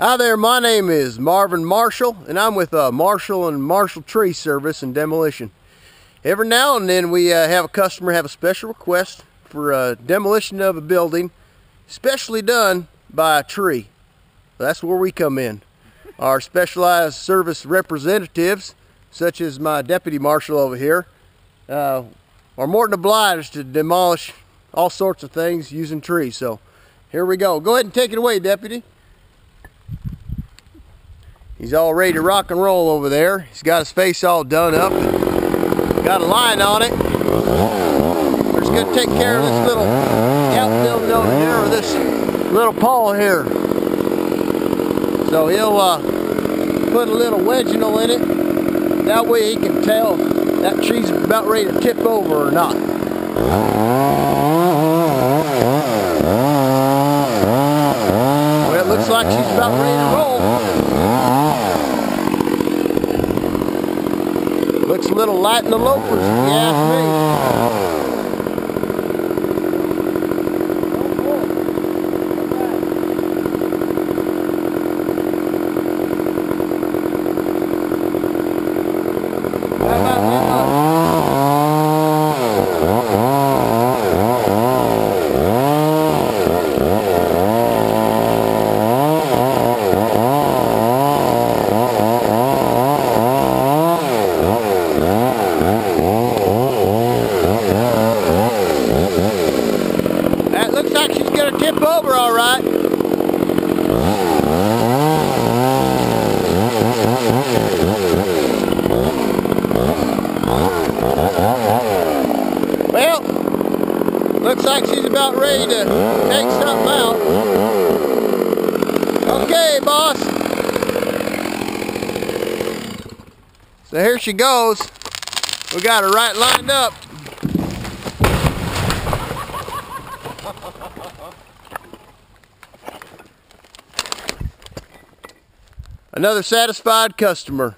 Hi there, my name is Marvin Marshall, and I'm with Marshall and Marshall Tree Service and Demolition. Every now and then we have a customer have a special request for demolition of a building, specially done by a tree. That's where we come in. Our specialized service representatives, such as my deputy marshal over here, are more than obliged to demolish all sorts of things using trees. So here we go. Go ahead and take it away, deputy. He's all ready to rock and roll over there. He's got his face all done up and got a line on it. We're just going to take care of this little outbuilding over here, or this little paw here. So he'll put a little wedginal in it. That way he can tell that tree's about ready to tip over or not. Well, it looks like she's about ready to roll. Looks a little light in the loafers, if you ask me. That looks like she's going to tip over all right. Well, looks like she's about ready to take something out. Okay, boss. So here she goes. We got her right lined up. Another satisfied customer.